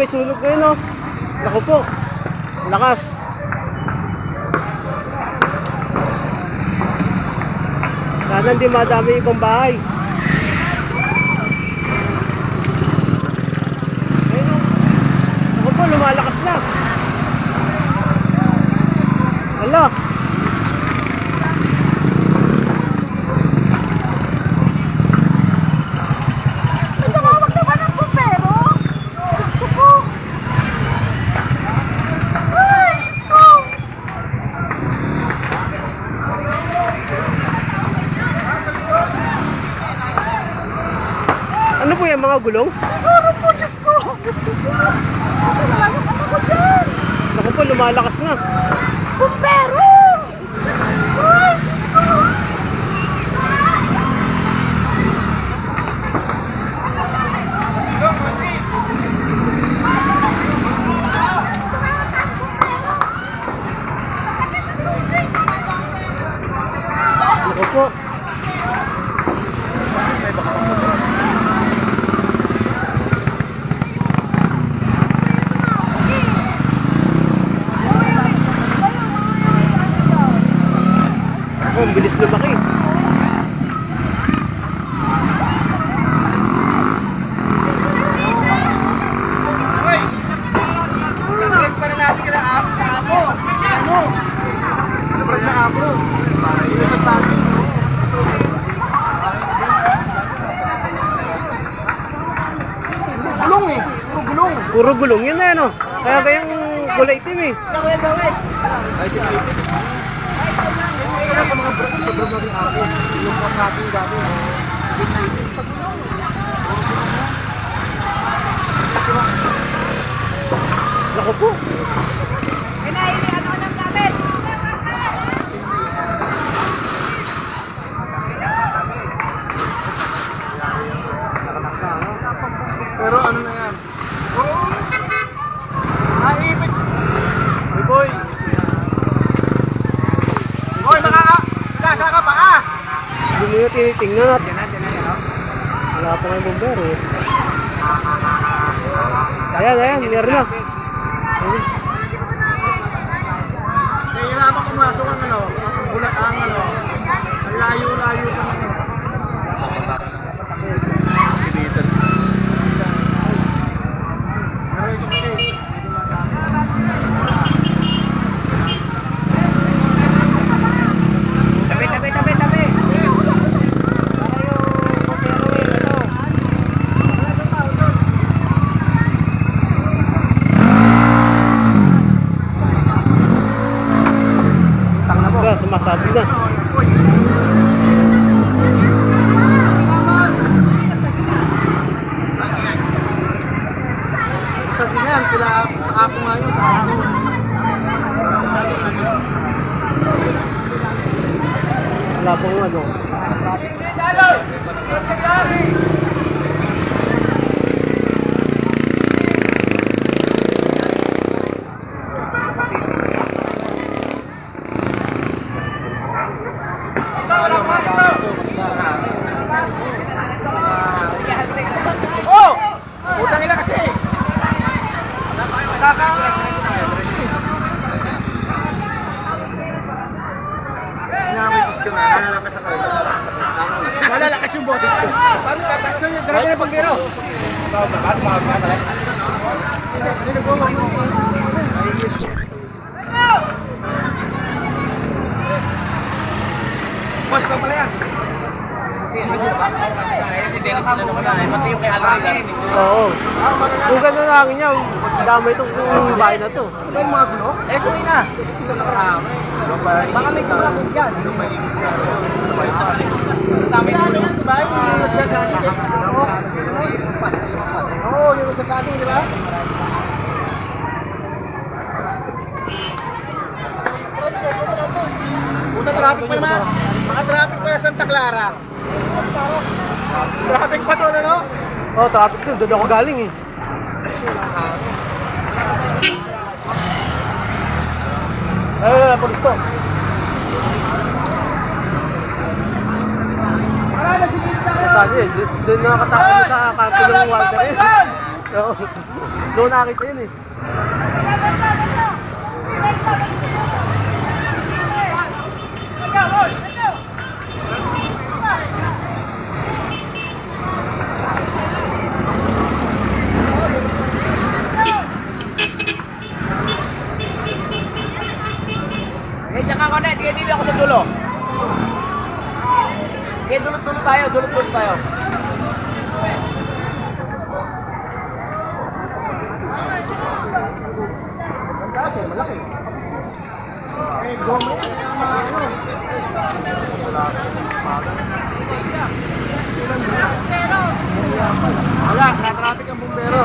May sunog ngayon, no? Naku po. Lakas. Sana hindi madami ibang bahay. Ayun, no? Naku po, lumalakas na. Hala. Ano po yan, mga gulong? Siguro po, Diyos ko! Diyos ko po! Nalalang ako dyan! Naku po, lumalakas na. Bumbero! Ay! Naku po. Oh, ang bilis lumaki. Sasakyan pa na natin kila sa Apo. Ano? Sobrang na Apo. Gulong eh. Puro gulong. Puro gulong yun na, ano? Kaya kayang kulay itim eh. Kaya sa mga sobrang natin Apo. Yung mga sa ating dati. Naku po. Pero ano na yan? Naipit! Hey boy! Boy, makaka ka pa ka! Hindi mo yung tinitingnan at wala pa ngayong bumbero eh. Ayan, ayan, meron na. Ayun. Nahihirapan pumasok ang ano, ang bulat ang ano, ang layo-layo pa ano. Wala, sumasabi na. Sa ganyan, kila sa Apo nga yun, sa Apo. Wala pong ano. Oh! Utang ina kasi! Malalakas yung boses ko. Parang tatakso yung grabe na panggero. Boss, pa pala yan. Hindi na sila naman ay pati yung kay Alvin. Oo. Kung gano'n lang niya, damay itong bahay na to. Ano yung mga gulo? Eh, kuwi na. Baka may sumakot dyan. Dami ano yan, di ba? Yung nagsasaging eh. Oo, yung nagsasaging, di ba? Puta traffic pa naman. Maka-traffic pa sa Santa Clara. Traffic pa to, ano? Oo, traffic to. Doon ako galing eh. Ay, pulis to. Sabi eh, doon nakakatapos sa kanto ng Walter eh. Oo. Doon nakita yun eh. Eh, diyan ka connect. Sige, dito ako sa dulo. Sige, dulot-dulot tayo. Dulot-dulot tayo. Ang taas eh, malaki. Eh, goma yan. Wala, na-traffic ang bumbero.